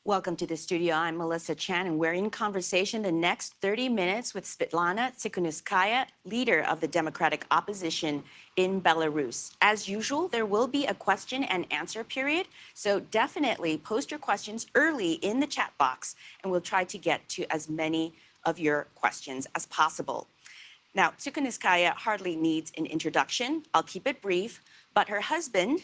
Welcome to the studio. I'm Melissa Chan, and we're in conversation the next 30 minutes with Svetlana Tsikhanouskaya, leader of the democratic opposition in Belarus. As usual, there will be a question and answer period, so definitely post your questions early in the chat box, and we'll try to get to as many of your questions as possible. Now, Tsikhanouskaya hardly needs an introduction. I'll keep it brief, but her husband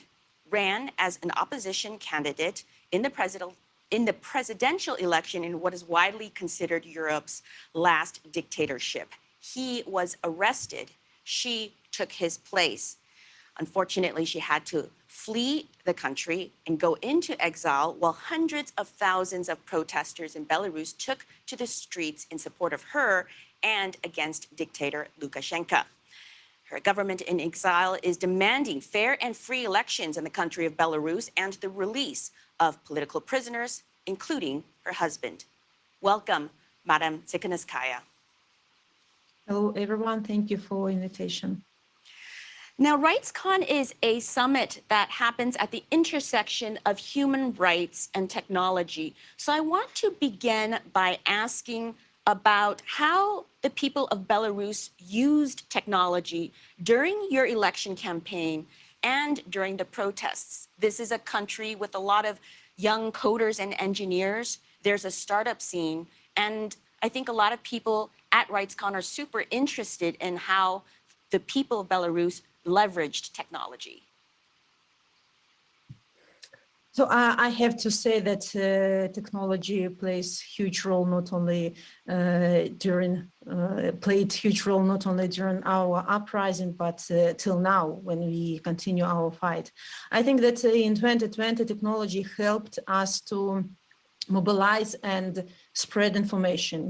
ran as an opposition candidate in the presidential election in what is widely considered Europe's last dictatorship. He was arrested. She took his place. Unfortunately, she had to flee the country and go into exile while hundreds of thousands of protesters in Belarus took to the streets in support of her and against dictator Lukashenko. Her government in exile is demanding fair and free elections in the country of Belarus and the release of political prisoners, including her husband. Welcome, Madam Tsikhanouskaya. Hello, everyone. Thank you for the invitation. Now, RightsCon is a summit that happens at the intersection of human rights and technology. So I want to begin by asking about how the people of Belarus used technology during your election campaign and during the protests. This is a country with a lot of young coders and engineers. There's a startup scene, and I think a lot of people at RightsCon are super interested in how the people of Belarus leveraged technology. So I have to say that technology plays huge role not only played huge role not only during our uprising, but till now when we continue our fight. I think that in 2020 technology helped us to mobilize and spread information.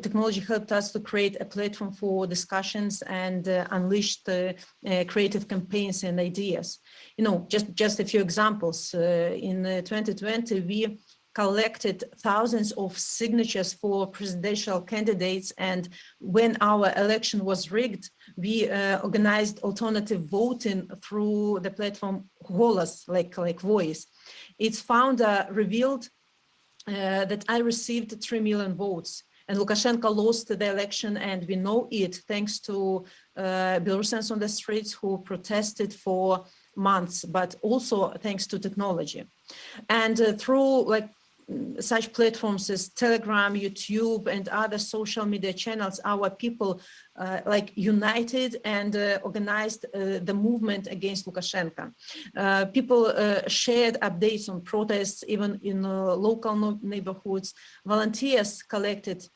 Technology helped us to create a platform for discussions and unleash the creative campaigns and ideas. Just a few examples. In 2020, we collected thousands of signatures for presidential candidates, and when our election was rigged, we organized alternative voting through the platform Golos, like Voice. Its founder revealed that I received 3 million votes, and Lukashenko lost the election, and we know it thanks to Belarusians on the streets who protested for months, but also thanks to technology. And through such platforms as Telegram, YouTube, and other social media channels, our people united and organized the movement against Lukashenko. People shared updates on protests, even in local neighborhoods. Volunteers collected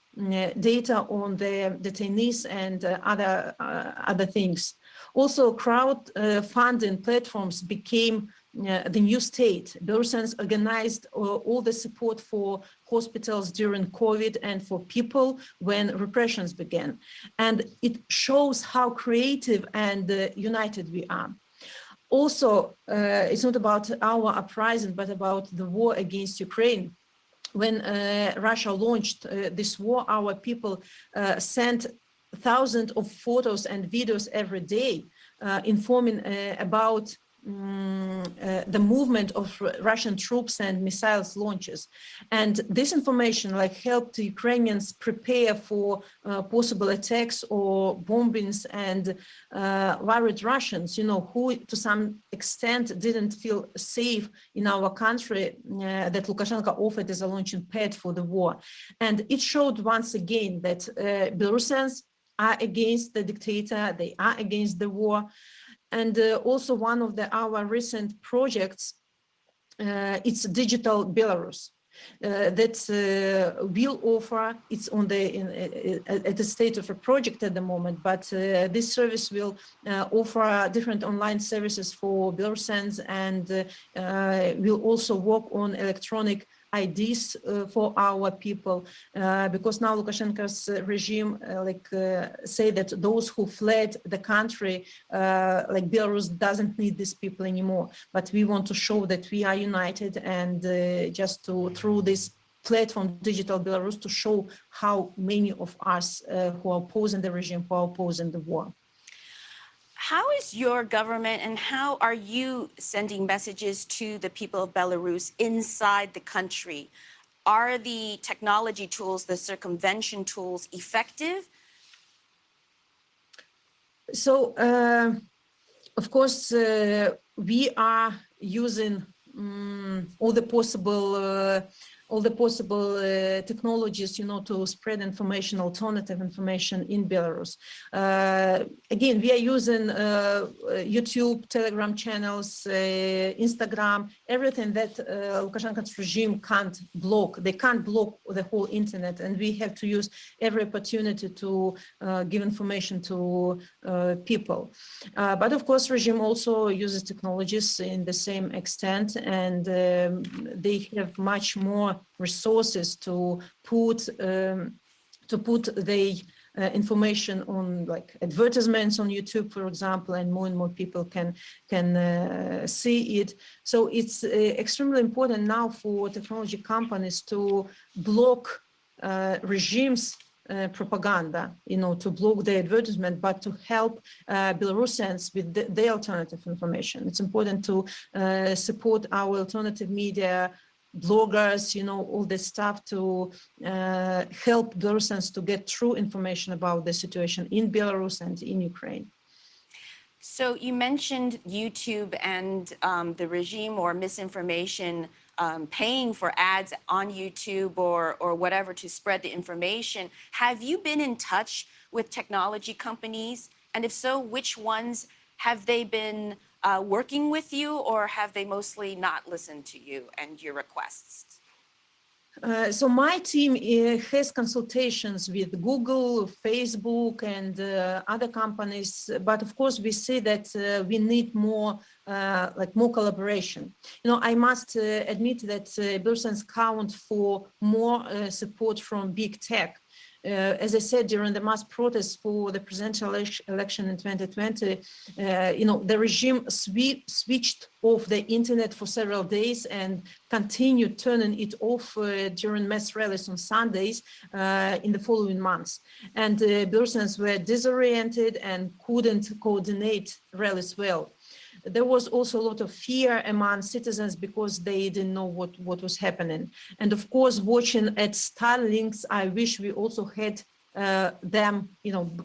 data on the detainees and other things. Also, crowdfunding platforms became the new state. Belarusians organized all the support for hospitals during COVID and for people when repressions began. And it shows how creative and united we are. Also, it's not about our uprising, but about the war against Ukraine. When Russia launched this war, our people sent thousands of photos and videos every day, informing about the movement of Russian troops and missiles launches. And this information helped Ukrainians prepare for possible attacks or bombings, and worried Russians, who to some extent didn't feel safe in our country, that Lukashenko offered as a launching pad for the war. And it showed once again that Belarusians are against the dictator, they are against the war. And also one of our recent projects, it's Digital Belarus, that will offer, it's at the state of a project at the moment, but this service will offer different online services for Belarusians, and will also work on electronic IDs for our people, because now Lukashenko's regime say that those who fled the country, Belarus doesn't need these people anymore. But we want to show that we are united, and through this platform, Digital Belarus, to show how many of us who are opposing the regime, who are opposing the war. How is your government and how are you sending messages to the people of Belarus inside the country? Are the technology tools, the circumvention tools, effective? So, of course, we are using all the possible technologies, to spread information, alternative information in Belarus. Again, we are using YouTube, Telegram channels, Instagram, everything that Lukashenko's regime can't block. They can't block the whole internet, and we have to use every opportunity to give information to people. But of course, regime also uses technologies in the same extent, and they have much more resources to put the information on, like, advertisements on YouTube, for example, and more people can see it. So it's extremely important now for technology companies to block regimes propaganda, to block the advertisement, but to help Belarusians with the alternative information. It's important to support our alternative media, bloggers, all this stuff, to help Belarusians to get true information about the situation in Belarus and in Ukraine. So you mentioned YouTube and the regime or misinformation paying for ads on YouTube or whatever to spread the information. Have you been in touch with technology companies? And if so, which ones have they been working with you, or have they mostly not listened to you and your requests? So my team has consultations with Google, Facebook, and other companies. But of course, we see that we need more collaboration. I must admit that Belarusians count for more support from big tech. As I said, during the mass protests for the presidential election in 2020, the regime switched off the internet for several days and continued turning it off during mass rallies on Sundays in the following months. And Belarusians were disoriented and couldn't coordinate rallies well. There was also a lot of fear among citizens because they didn't know what was happening. And of course, watching at Starlinks, I wish we also had them,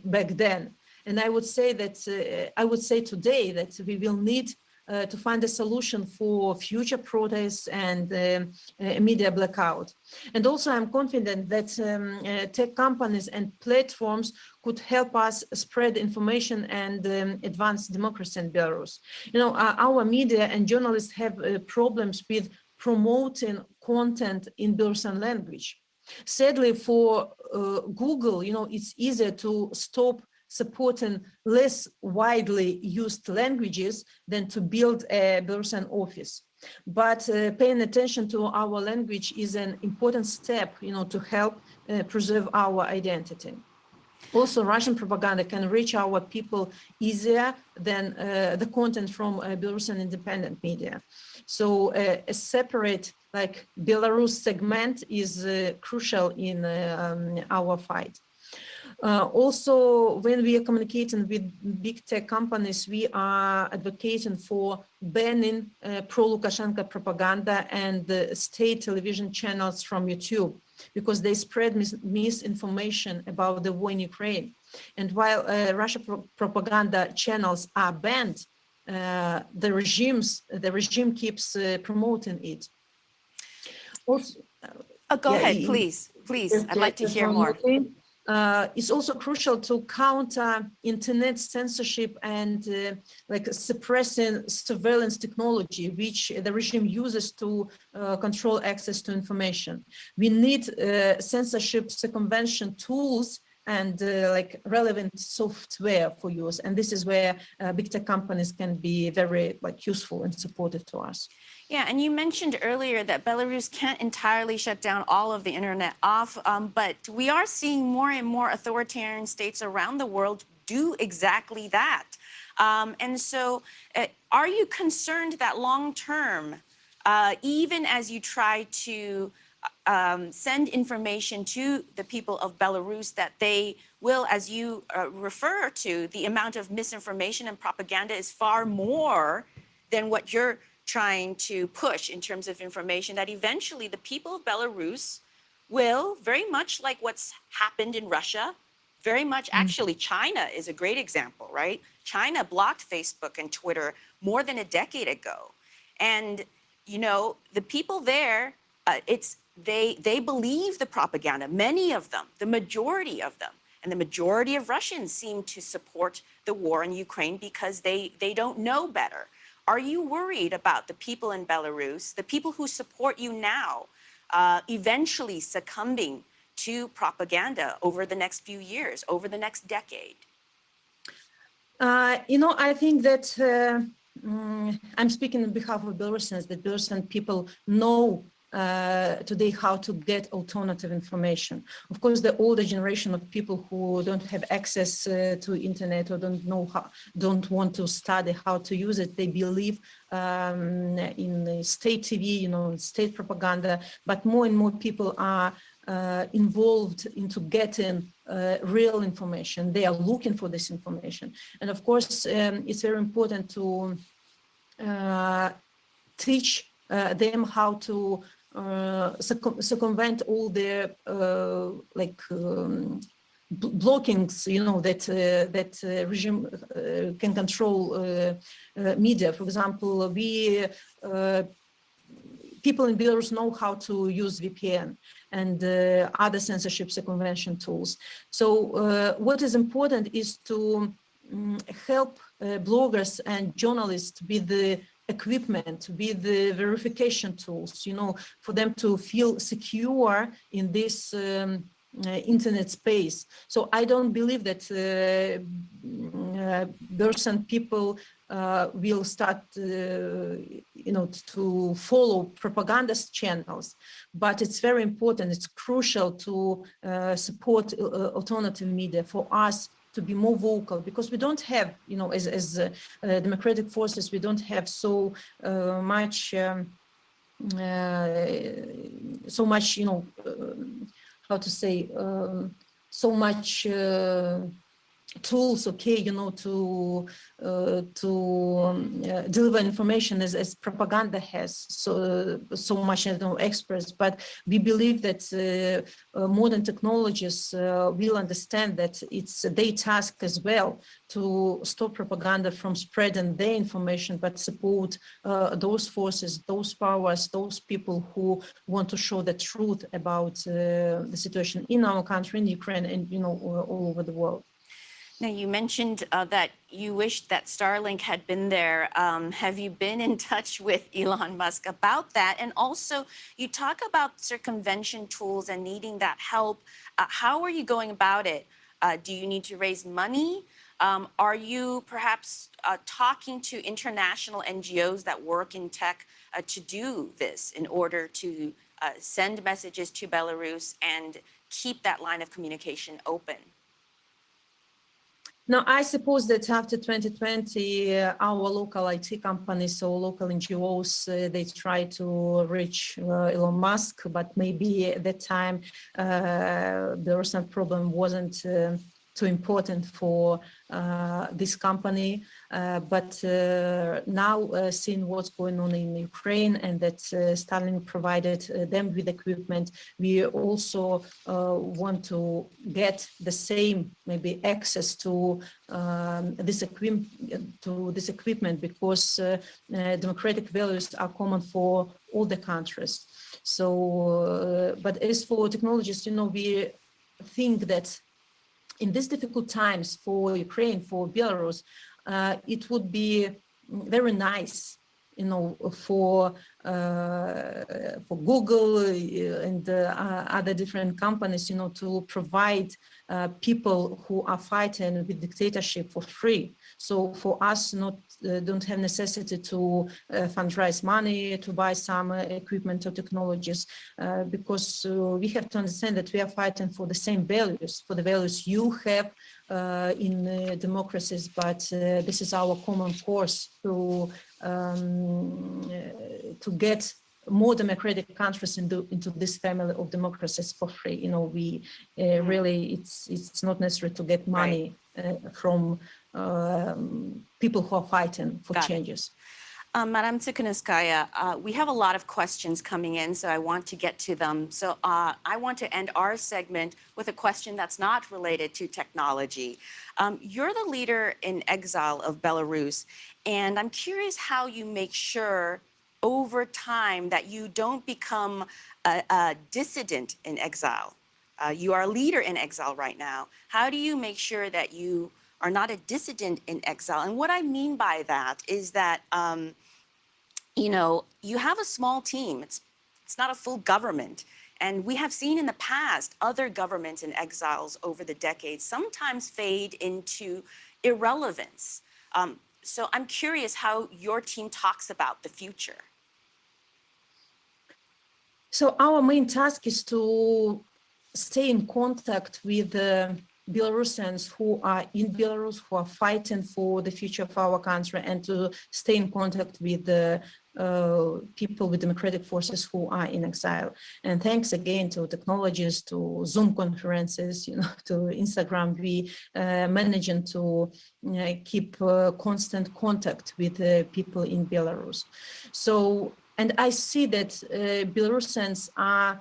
back then. And I would say today that we will need to find a solution for future protests and media blackout. And also, I'm confident that tech companies and platforms could help us spread information and advance democracy in Belarus. Our media and journalists have problems with promoting content in Belarusian language. Sadly, for Google, it's easier to stop supporting less widely used languages than to build a Belarusian office. But paying attention to our language is an important step, to help preserve our identity. Also, Russian propaganda can reach our people easier than the content from Belarusian independent media. So a separate, Belarus segment is crucial in our fight. Also, when we are communicating with big tech companies, we are advocating for banning pro-Lukashenko propaganda and state television channels from YouTube, because they spread misinformation about the war in Ukraine. And while Russia propaganda channels are banned, the regime keeps promoting it. Also, go ahead, please. I'd like to hear more. It's also crucial to counter internet censorship and suppressing surveillance technology, which the regime uses to control access to information. We need censorship circumvention tools and relevant software for use. And this is where big tech companies can be very useful and supportive to us. Yeah, and you mentioned earlier that Belarus can't entirely shut down all of the internet off, but we are seeing more and more authoritarian states around the world do exactly that. And so are you concerned that long term, even as you try to send information to the people of Belarus that they will, as you refer to, the amount of misinformation and propaganda is far more than what you're trying to push in terms of information, that eventually the people of Belarus will, very much like what's happened in Russia, very much, actually, China is a great example, right? China blocked Facebook and Twitter more than a decade ago. And, you know, the people there, they believe the propaganda, many of them, the majority of them. And the majority of Russians seem to support the war in Ukraine because they don't know better. Are you worried about the people in Belarus, the people who support you now, eventually succumbing to propaganda over the next few years, over the next decade? You know, I think that I'm speaking on behalf of Belarusians, that Belarusian people know today how to get alternative information. Of course, the older generation of people who don't have access to internet or don't know how, don't want to study how to use it, they believe in the state TV, you know, state propaganda, but more and more people are involved into getting real information. They are looking for this information. And of course, it's very important to teach them how to circumvent all the blockings, you know, that regime can control media. For example, people in Belarus know how to use VPN and other censorship circumvention tools. So what is important is to help bloggers and journalists with the equipment, with the verification tools, you know, for them to feel secure in this internet space. So I don't believe that Belarusian people will start, you know, to follow propagandist channels, but it's very important, it's crucial to support alternative media, for us to be more vocal, because we don't have, you know, as democratic forces, we don't have so much, you know, how to say, so much tools, okay, you know, to deliver information as propaganda has so much, you know, experts. But we believe that modern technologies will understand that it's their task as well to stop propaganda from spreading their information, but support those forces, those powers, those people who want to show the truth about the situation in our country, in Ukraine, and, you know, all over the world. Now, you mentioned that you wished that Starlink had been there. Have you been in touch with Elon Musk about that? And also, you talk about circumvention tools and needing that help. How are you going about it? Do you need to raise money? Are you perhaps talking to international NGOs that work in tech to do this in order to send messages to Belarus and keep that line of communication open? Now, I suppose that after 2020, our local IT companies or local NGOs, they try to reach Elon Musk, but maybe at that time, the Russian problem wasn't too important for this company. But now, seeing what's going on in Ukraine and that Starlink provided them with equipment, we also want to get the same maybe access to this equipment, because democratic values are common for all the countries. So, but as for technologies, you know, we think that in these difficult times for Ukraine, for Belarus, it would be very nice, you know, for Google and other different companies, you know, to provide people who are fighting with dictatorship for free. So for us, don't have necessity to fundraise money to buy some equipment or technologies, because we have to understand that we are fighting for the same values, for the values you have in democracies, but this is our common course to get more democratic countries into this family of democracies for free. You know, we really, it's not necessary to get money from people who are fighting for changes. Madam Tsikhanouskaya, we have a lot of questions coming in, so I want to get to them. So I want to end our segment with a question that's not related to technology. You're the leader in exile of Belarus, and I'm curious how you make sure over time that you don't become a dissident in exile. You are a leader in exile right now. How do you make sure that you are not a dissident in exile? And what I mean by that is that you know, you have a small team. It's not a full government. And we have seen in the past other governments in exiles over the decades sometimes fade into irrelevance. So I'm curious how your team talks about the future. So our main task is to stay in contact with the Belarusians who are in Belarus, who are fighting for the future of our country, and to stay in contact with the people with democratic forces who are in exile. And thanks again to technologies, to Zoom conferences, you know, to Instagram, we managing to keep constant contact with people in Belarus. So, and I see that Belarusians are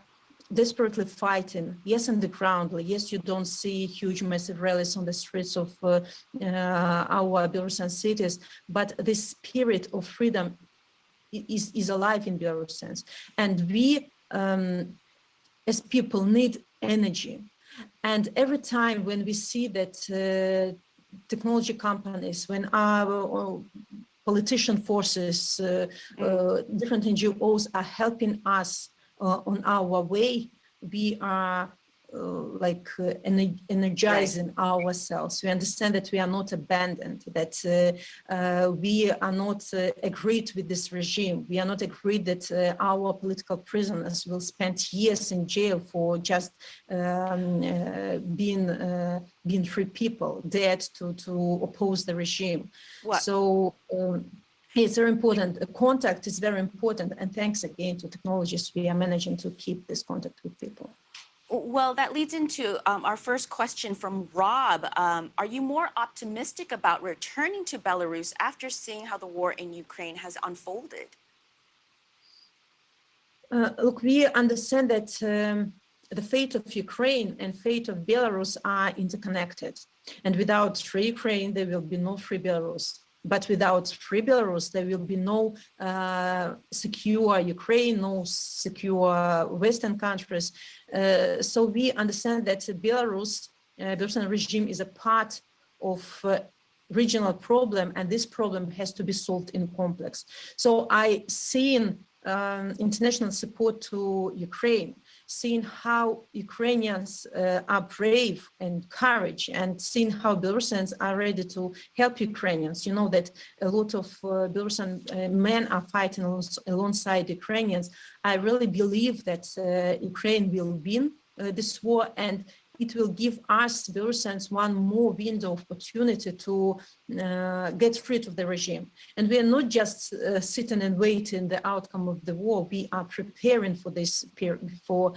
desperately fighting, yes, on the ground. Yes, you don't see huge, massive rallies on the streets of our Belarusian cities, but the spirit of freedom is alive in Belarusians. And we, as people, need energy. And every time when we see that technology companies, when our politician forces, different NGOs are helping us on our way, we are energizing ourselves. We understand that we are not abandoned, that we are not agreed with this regime. We are not agreed that our political prisoners will spend years in jail for just being free people, dared to oppose the regime. So it's very important. Contact is very important. And thanks again to technologies, we are managing to keep this contact with people. Well, that leads into our first question from Rob. Are you more optimistic about returning to Belarus after seeing how the war in Ukraine has unfolded? Look, we understand that the fate of Ukraine and fate of Belarus are interconnected. And without free Ukraine, there will be no free Belarus. But without free Belarus, there will be no secure Ukraine, no secure Western countries. So we understand that Belarusian regime is a part of regional problem, and this problem has to be solved in complex. So I seen international support to Ukraine, seeing how Ukrainians are brave and courage, and seeing how Belarusians are ready to help Ukrainians. You know that a lot of Belarusian men are fighting alongside Ukrainians. I really believe that Ukraine will win this war, and it will give us, Belarusians, one more window of opportunity to get rid of the regime. And we are not just sitting and waiting the outcome of the war. We are preparing for this for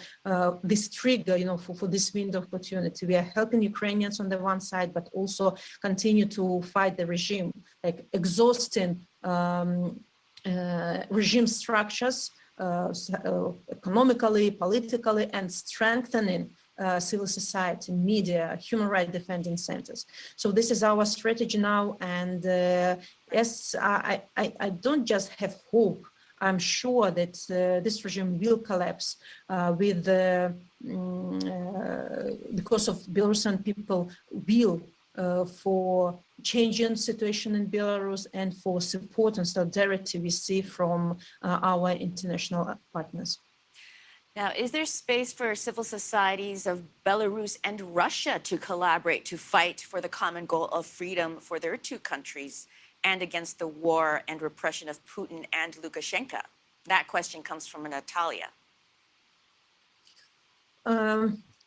this trigger, you know, for this window of opportunity. We are helping Ukrainians on the one side, but also continue to fight the regime, like exhausting regime structures, economically, politically, and strengthening civil society, media, human rights defending centers. So this is our strategy now. And yes, I don't just have hope. I'm sure that this regime will collapse because of Belarusian people will for changing situation in Belarus and for support and solidarity we see from our international partners. Now, is there space for civil societies of Belarus and Russia to collaborate to fight for the common goal of freedom for their two countries and against the war and repression of Putin and Lukashenko? That question comes from Natalia.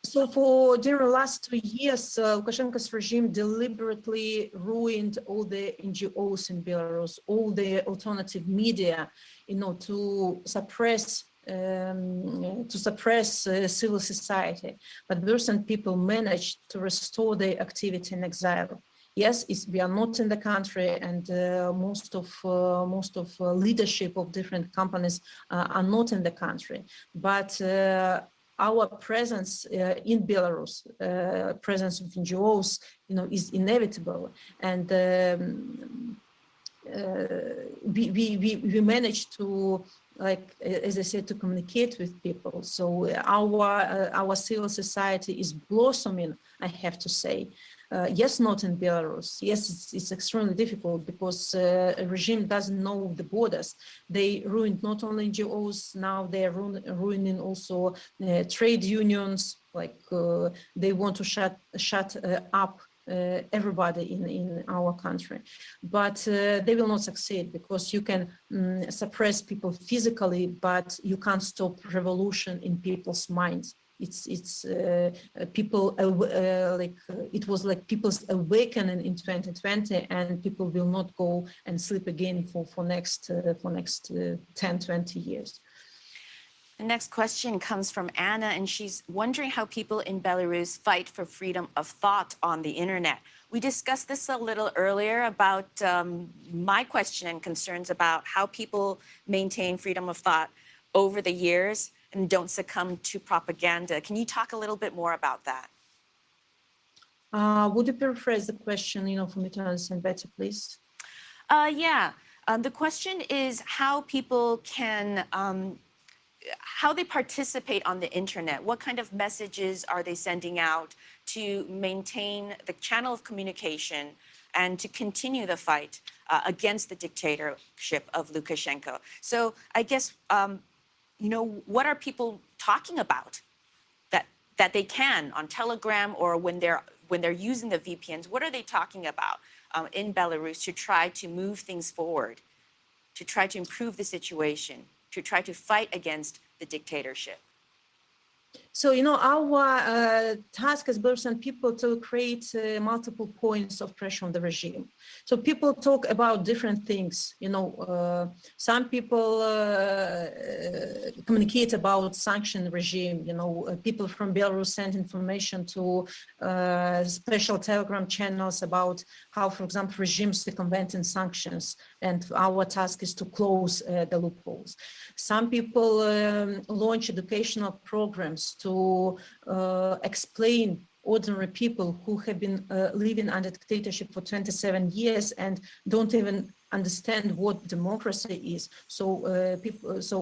So for during the last 2 years, Lukashenko's regime deliberately ruined all the NGOs in Belarus, all the alternative media, to suppress civil society. But Belarusian people managed to restore their activity in exile. Yes, we are not in the country, and most of leadership of different companies are not in the country. But our presence in Belarus, presence of NGOs, is inevitable, and we managed to, like as I said, to communicate with people. So our civil society is blossoming, I have to say. Yes, not in Belarus. Yes, it's extremely difficult because a regime doesn't know the borders. They ruined not only NGOs, now they're ruining also trade unions. Like they want to shut up everybody in our country, but they will not succeed because you can suppress people physically, but you can't stop revolution in people's minds. It's people it was like people's awakening in 2020, and people will not go and sleep again for next 10, 20 years. The next question comes from Anna, and she's wondering how people in Belarus fight for freedom of thought on the internet. We discussed this a little earlier about my question and concerns about how people maintain freedom of thought over the years and don't succumb to propaganda. Can you talk a little bit more about that? Would you paraphrase the question, for me to understand better, please? Yeah. The question is how people can, how they participate on the internet. What kind of messages are they sending out to maintain the channel of communication and to continue the fight against the dictatorship of Lukashenko? So I guess, what are people talking about that they can on Telegram, or when they're using the VPNs? What are they talking about in Belarus to try to move things forward, to try to improve the situation, to try to fight against the dictatorship? So, our task as Belarusian people to create multiple points of pressure on the regime. So people talk about different things. Some people communicate about sanction regime. People from Belarus send information to special Telegram channels about how, for example, regimes circumventing sanctions, and our task is to close the loopholes. Some people launch educational programs to explain ordinary people who have been living under dictatorship for 27 years and don't even understand what democracy is. So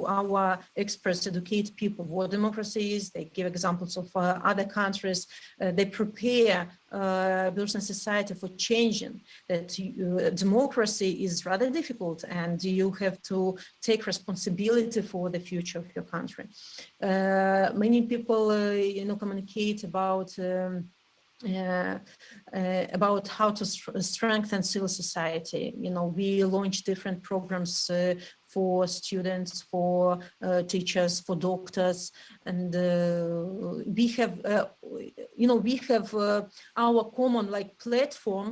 our experts educate people what democracy is. They give examples of other countries. They prepare Belarusian society for changing. That democracy is rather difficult, and you have to take responsibility for the future of your country. Many people, communicate about how to strengthen civil society. We launch different programs for students, for teachers, for doctors, and we have our common platform,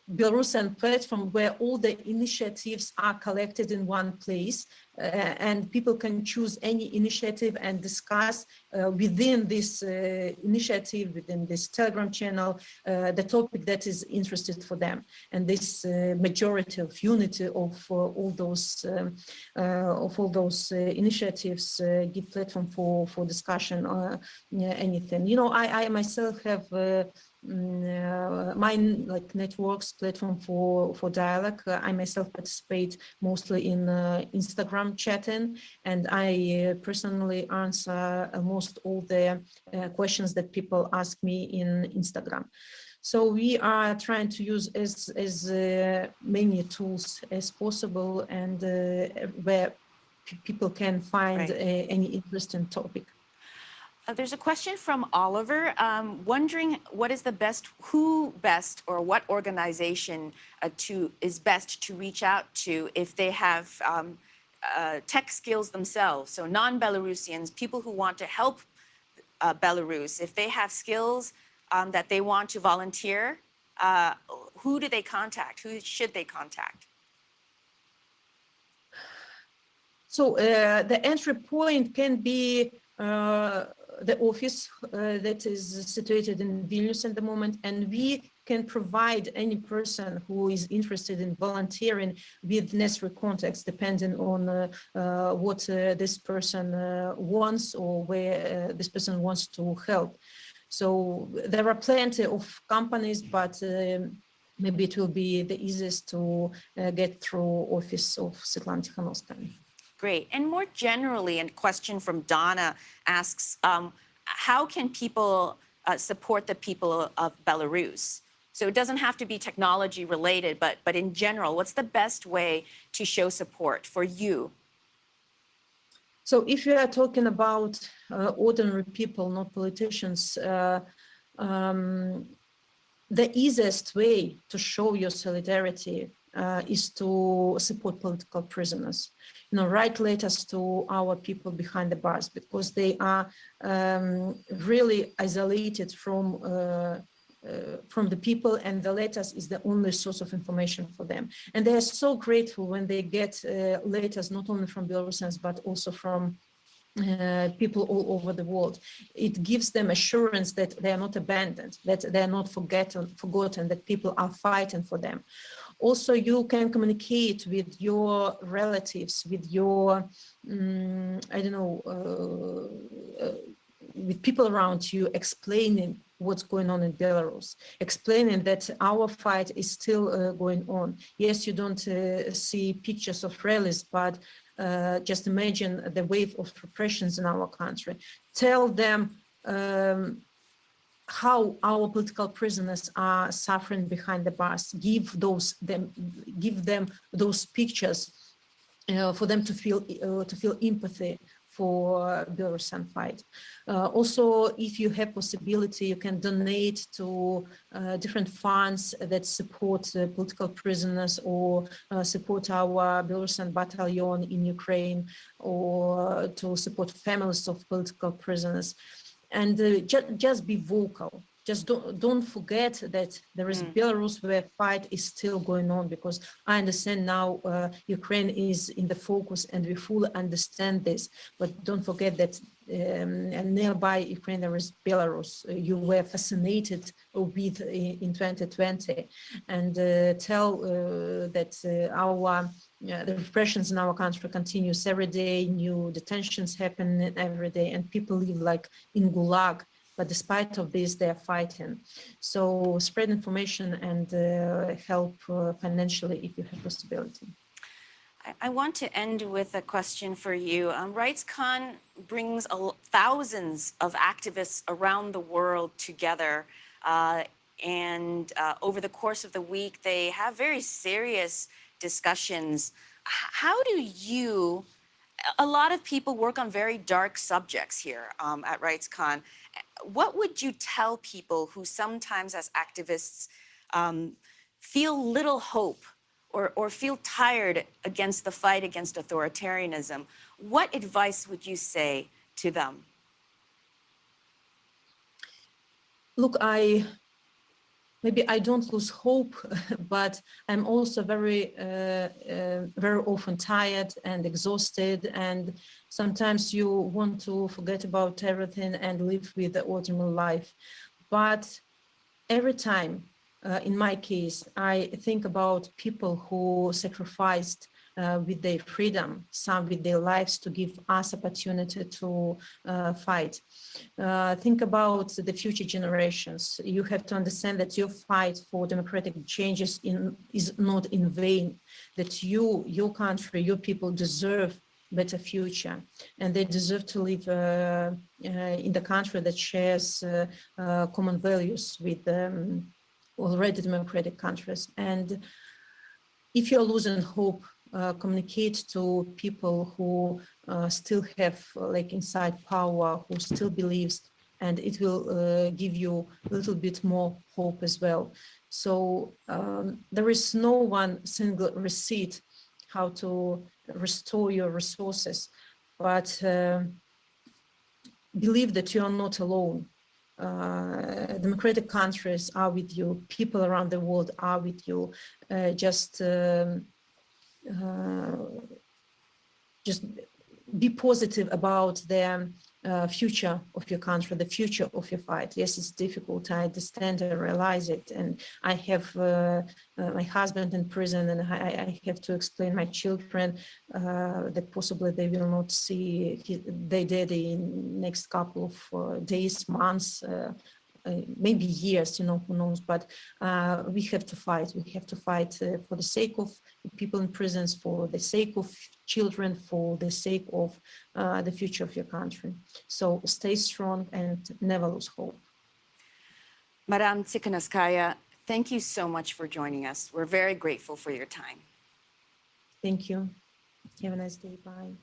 Belarusian platform, where all the initiatives are collected in one place, and people can choose any initiative and discuss within this initiative, within this Telegram channel, the topic that is interested for them. And this majority of unity of all those initiatives give platform for discussion or anything. I myself have my networks platform for dialogue. I myself participate mostly in Instagram chatting, and I personally answer almost all the questions that people ask me in Instagram. So we are trying to use as many tools as possible, and where people can find any interesting topic. There's a question from Oliver, wondering who best or what organization is best to reach out to if they have tech skills themselves. So non-Belarusians, people who want to help Belarus, if they have skills that they want to volunteer, uh, who do they contact? Who should they contact? So the entry point can be the office that is situated in Vilnius at the moment, and we can provide any person who is interested in volunteering with necessary contacts, depending on what this person wants or where this person wants to help. So there are plenty of companies, but maybe it will be the easiest to get through office of Svetlana Tikhanovskaya. Great. And more generally, a question from Donna asks, how can people support the people of Belarus? So it doesn't have to be technology related, but in general, what's the best way to show support for you? So if you are talking about ordinary people, not politicians, the easiest way to show your solidarity is to support political prisoners. You know, write letters to our people behind the bars, because they are really isolated from the people, and the letters is the only source of information for them. And they are so grateful when they get letters, not only from Belarusians, but also from people all over the world. It gives them assurance that they are not abandoned, that they are not forgotten, that people are fighting for them. Also, you can communicate with your relatives, with your, with people around you, explaining what's going on in Belarus, explaining that our fight is still going on. Yes, you don't see pictures of rallies, but just imagine the wave of repressions in our country. Tell them how our political prisoners are suffering behind the bars. Give them those pictures for them to feel empathy for Belarusian fight. Also, if you have possibility, you can donate to different funds that support political prisoners, or support our Belarusian battalion in Ukraine, or to support families of political prisoners. And just be vocal. Just don't forget that there is Belarus where fight is still going on, because I understand now Ukraine is in the focus and we fully understand this, but don't forget that nearby Ukraine there is Belarus. You were fascinated with in 2020, and tell that the repressions in our country continues every day, new detentions happen every day, and people live like in Gulag. But despite of this, they are fighting. So spread information and help financially if you have possibility. I want to end with a question for you. RightsCon brings thousands of activists around the world together. And over the course of the week, they have very serious discussions. How do you, a lot of people work on very dark subjects here at RightsCon. What would you tell people who sometimes as activists feel little hope or feel tired against the fight against authoritarianism? What advice would you say to them? Look, maybe I don't lose hope, but I'm also very often tired and exhausted. And sometimes you want to forget about everything and live with the ordinary life. But every time, in my case, I think about people who sacrificed with their freedom, some with their lives, to give us opportunity to fight. Think about the future generations. You have to understand that your fight for democratic changes is not in vain, that your country, your people deserve better future, and they deserve to live in the country that shares common values with already democratic countries. And if you're losing hope, communicate to people who still have like inside power, who still believes, and it will give you a little bit more hope as well. So there is no one single receipt how to restore your resources, but believe that you are not alone. Democratic countries are with you. People around the world are with you. Just be positive about the future of your country, the future of your fight. Yes, it's difficult. I understand and realize it. And I have my husband in prison, and I have to explain my children that possibly they will not see their daddy in next couple of days, months, maybe years, who knows, but we have to fight. We have to fight for the sake of people in prisons, for the sake of children, for the sake of the future of your country. So stay strong and never lose hope. Madam Tsikhanouskaya, thank you so much for joining us. We're very grateful for your time. Thank you. Have a nice day. Bye.